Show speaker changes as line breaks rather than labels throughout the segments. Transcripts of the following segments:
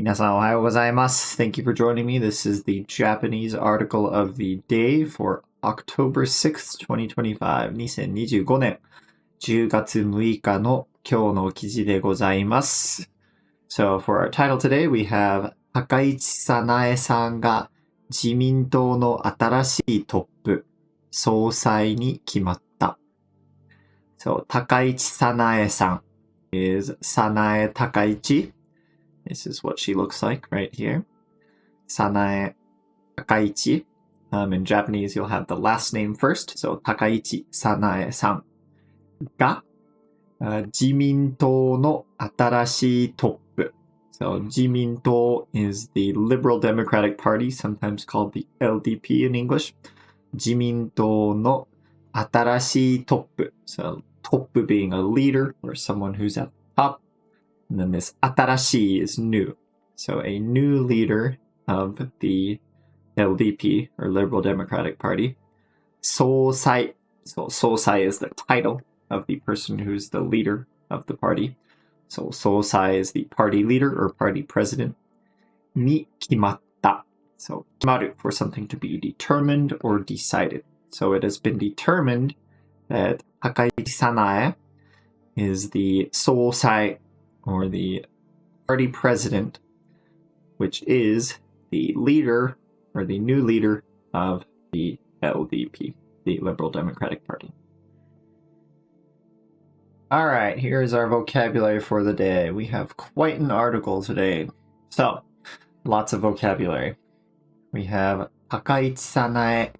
皆さんおはようございます。Thank you for joining me. This is the Japanese article of the day for October 6th, 2025. 2025年10月6日の今日の記事でございます。So for our title today, we have 高市早苗さんが自民党の新しいトップ総裁に決まった。So 高市早苗さん is 早苗高市. This is what she looks like right here. Sanae Takaichi. In Japanese, you'll have the last name first. So Takaichi Sanae-san が、自民党の新しいトップ。So 自民党 is the Liberal Democratic Party, sometimes called the LDP in English. 自民党の新しいトップ。So トップ being a leader or someone who's at the top.And then this 新しい is new. So a new leader of the LDP, or Liberal Democratic Party. 総裁. So 総裁 is the title of the person who's the leader of the party. So 総裁 is the party leader or party president. に決まった. So 決まる for something to be determined or decided. So it has been determined that 高市早苗 is the 総裁or the party president, which is the leader or the new leader of the LDP, the Liberal Democratic Party. All right, here's our vocabulary for the day. We have quite an article today. So, lots of vocabulary. We have 高市早苗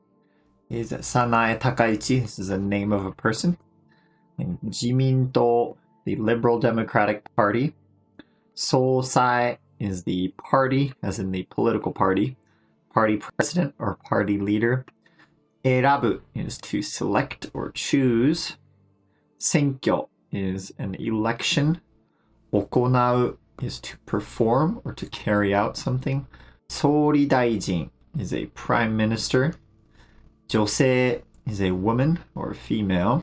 is 早苗高市. This is the name of a person. And 自民党 the Liberal Democratic Party. 総裁 is the party, as in the political party. Party president or party leader. 選ぶ is to select or choose. 選挙 is an election. 行う is to perform or to carry out something. 総理大臣 is a prime minister. 女性 is a woman or female.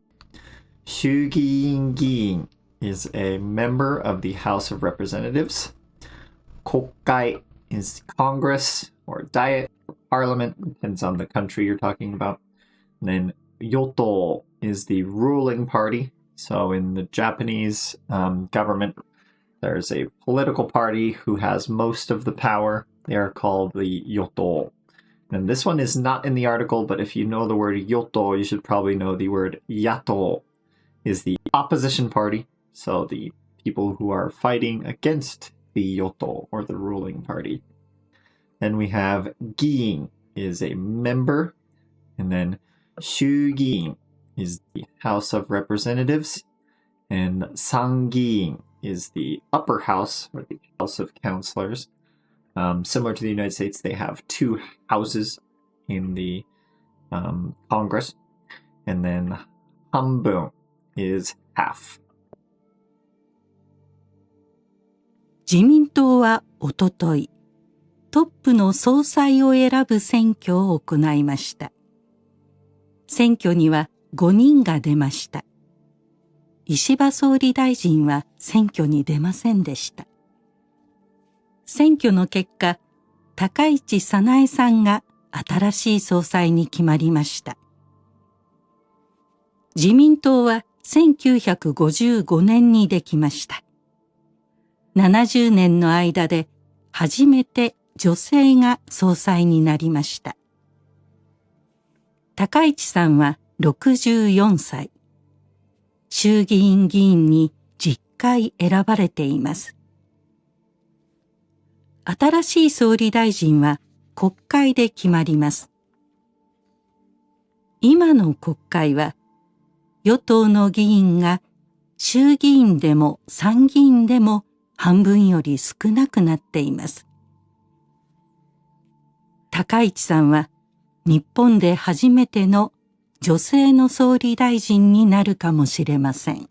衆議院議員 is a member of the House of Representatives. 国会 is Congress or Diet or Parliament, depends on the country you're talking about. And then 与党 is the ruling party. So in the Japanese government, there's a political party who has most of the power. They are called the 与党. And this one is not in the article, but if you know the word 与党, you should probably know the word 野党 is the opposition party. So the people who are fighting against the 与党 or the ruling party. Then we have 議員 is a member. And then 衆議院 is the House of Representatives. And 参議院 is the upper house or the House of Councilors. Similar to the United States, they have two houses in the Congress. And then 半分 is half.
自民党はおととい、トップの総裁を選ぶ選挙を行いました。選挙には5人が出ました。石破総理大臣は選挙に出ませんでした。選挙の結果、高市早苗さんが新しい総裁に決まりました。自民党は1955年にできました。70年の間で初めて女性が総裁になりました。高市さんは64歳。衆議院議員に10回選ばれています。新しい総理大臣は国会で決まります。今の国会は与党の議員が衆議院でも参議院でも半分より少なくなっています。高市さんは日本で初めての女性の総理大臣になるかもしれません。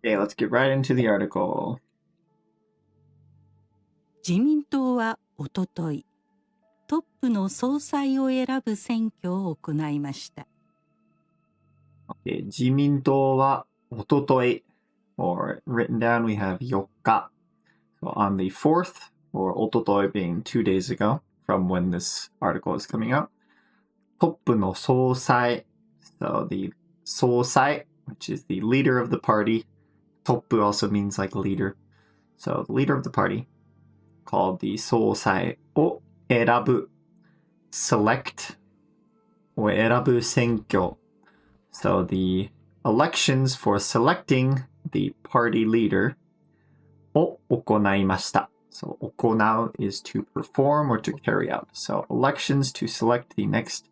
Okay, let's get right into the article.
自民党はおととい、トップの総裁を選ぶ選挙を行いました。
自民党はおととい or written down we have 4日 so on the 4th or おととい being 2 days ago from when this article is coming out トップの総裁 so the 総裁 which is the leader of the party トップ also means like a leader so the leader of the party called the 総裁を選ぶ select を選ぶ選挙So the elections for selecting the party leader を行いました。So 行う is to perform or to carry out. So elections to select the next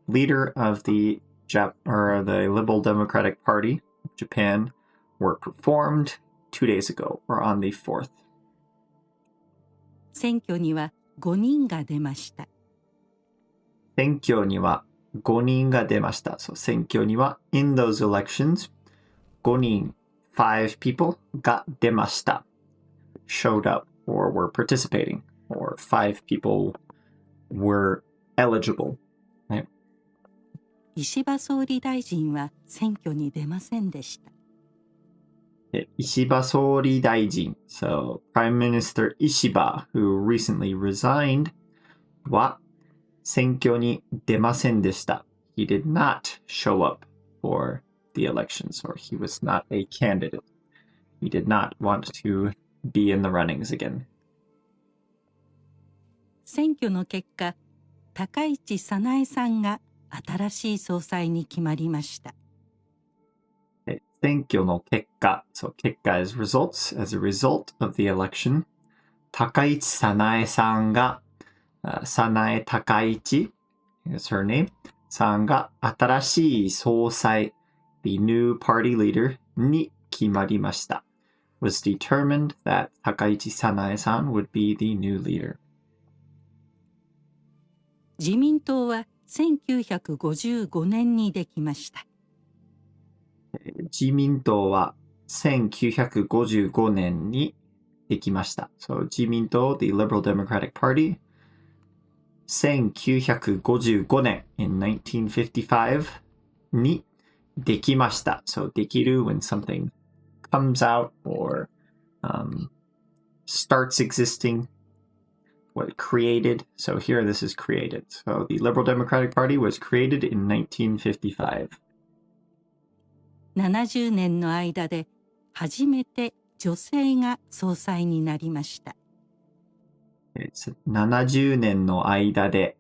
leader of the Liberal Democratic Party of Japan were performed 2 days ago or on the 4th.
選挙には5人が出ました。
選挙には5人が出ました。So 選挙には in those elections 5人 5 people が出ました。showed up or were participating or 5 people were eligible. ね、
石破総理大臣は選挙に出ませんでした。
石破総理大臣 So Prime Minister Ishiba who recently resigned は選挙に出ませんでした。He did not show up for the elections, or he was not a candidate. He did not want to be in the runnings again.
選挙の結果、高市早苗さんが新しい総裁に決まりました。
選挙の結果、so 結果 is results as a result of the election. 高市早苗さんが早苗高市 is her name さんが新しい総裁 the new party leader に決まりました was determined that 高市早苗さん would be the new leader
自民党は1955年にできました。
自民党は1955年にできました。So 自民党 the Liberal Democratic Party 1955年 in 1955にできました。So できる when something comes out or starts existing, what created. So here this is created. So the Liberal Democratic Party was created in 1955.
70年の間で初めて女性が総裁になりました。
70年の間で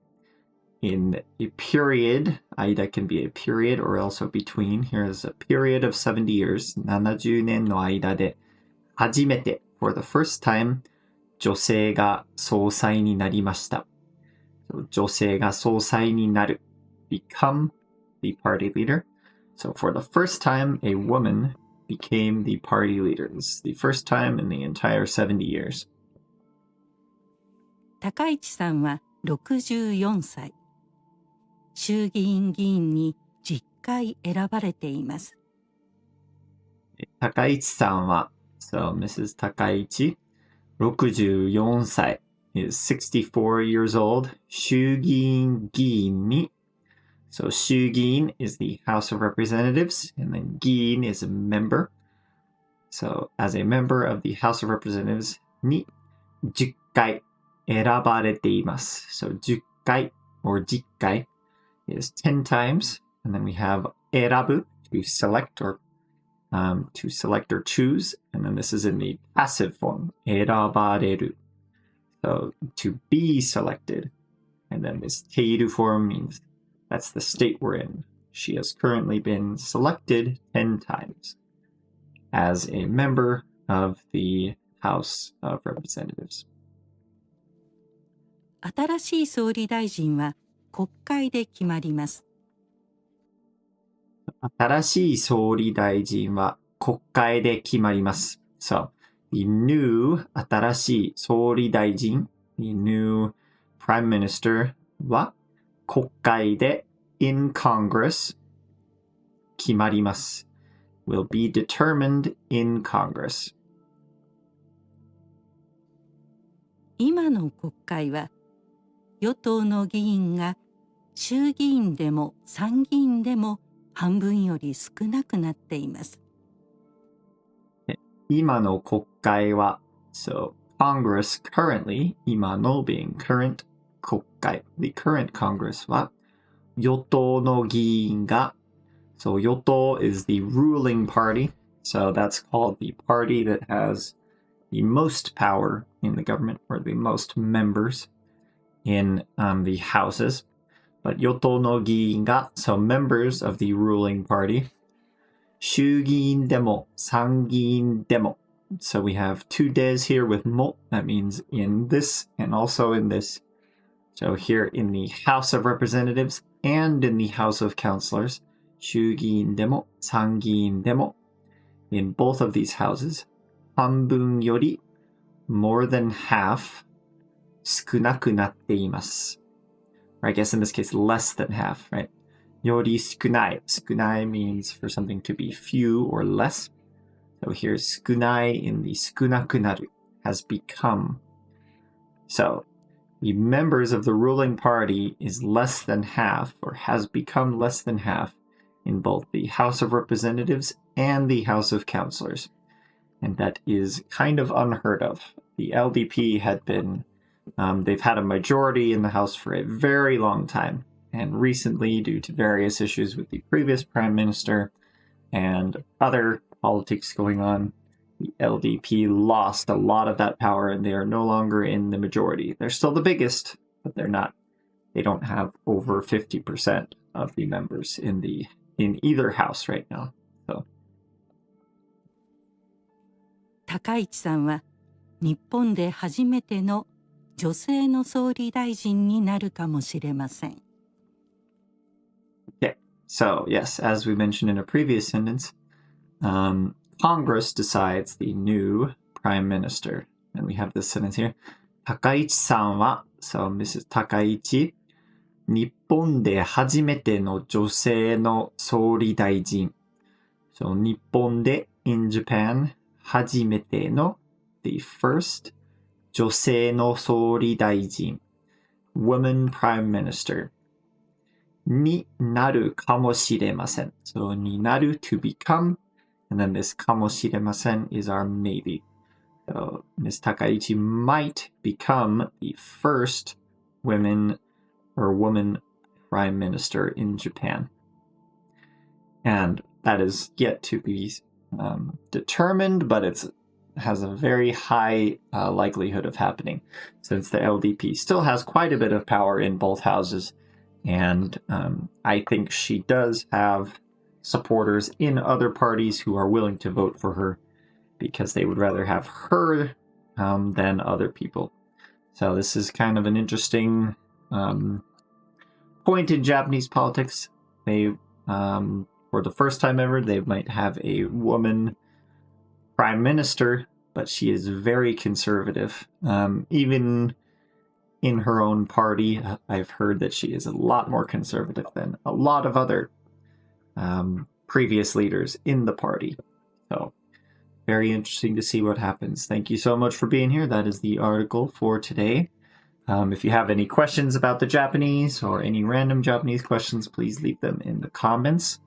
in a period, 間 can be a period or also between. Here is a period of 70 years. 70年の間で初めて for the first time 女性が総裁になりました。女性が総裁になる become the party leader. So for the first time, a woman became the party leader. This is the first time in the entire 70 years.
高市さんは64歳。衆議院議員に10回選ばれています。
高市さんは、so Mrs. 高市、64歳 is 64 years old. 衆議院議員に So 衆議院 is the House of Representatives, and then 議員 is a member. So as a member of the House of Representatives に10回選ばれています。So 10回 or 10回 is 10 times, and then we have 選ぶ to select or choose, and then this is in the passive form 選ばれる. So to be selected, and then this ている form means that's the state we're in. She has currently been selected 10 times as a member of the House of Representatives.
新しい総理大臣は国会で決まります。
新しい総理大臣は国会で決まります。So, the new 新しい総理大臣 the new prime minister は国会で in Congress 決まります。will be determined in Congress.
今の国会は与党の議員が衆議院でも参議院でも半分より少なくなっています。
今の国会は so Congress currently 今の being current 国会 the current Congress は与党の議員が so 与党 is the ruling party so that's called the party that has the most power in the government or the most members in the houses but 与党の議員が so members of the ruling party 衆議院でも参議院でも so we have two days here with も that means in this and also in this so here in the House of Representatives and in the House of Councilors 衆議院でも参議院でも in both of these houses 半分より more than half 少なくなっています or I guess in this case less than half right より少ない 少ない means for something to be few or less so here 少ない in the 少なくなる has become so the members of the ruling party is less than half or has become less than half in both the House of Representatives and the House of Councilors. And that is kind of unheard of. The LDP had been, they've had a majority in the House for a very long time. And recently, due to various issues with the previous Prime Minister and other politics going on, the LDP lost a lot of that power and they are no longer in the majority. They're still the biggest, but they don't have over 50% of the members in either house right now. So.
高市さんは日本で初めての女性の総理大臣になるかもしれません。
Okay, so yes, as we mentioned in a previous sentence, Congress decides the new prime minister. And we have this sentence here. 高市さんは so Mrs. 高市日本で初めての女性の総理大臣 so 日本で in Japan 初めての the first 女性の総理大臣 woman prime minister になるかもしれません so になる to become and then this かもしれません is our maybe so Ms. Takaichi might become the first woman prime minister in Japan. And that is yet to be determined, but it has a very high likelihood of happening since the LDP still has quite a bit of power in both houses. And I think she does have supporters in other parties who are willing to vote for her because they would rather have her than other people. So this is kind of an interesting point in Japanese politics. They, for the first time ever, they might have a woman prime minister, but she is very conservative. Even in her own party, I've heard that she is a lot more conservative than a lot of other previous leaders in the party. So, very interesting to see what happens. Thank you so much for being here. That is the article for today. If you have any questions about the Japanese or any random Japanese questions, please leave them in the comments.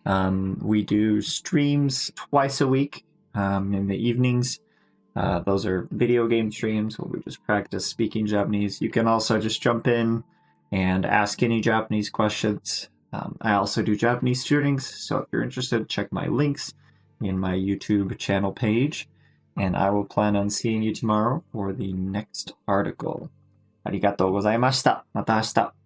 We do streams twice a week in the evenings. Those are video game streams where we just practice speaking Japanese. You can also just jump in and ask any Japanese questions. I also do Japanese shootings, so if you're interested, check my links in my YouTube channel page. And I will plan on seeing you tomorrow for the next article. ありがとうございました。また明日。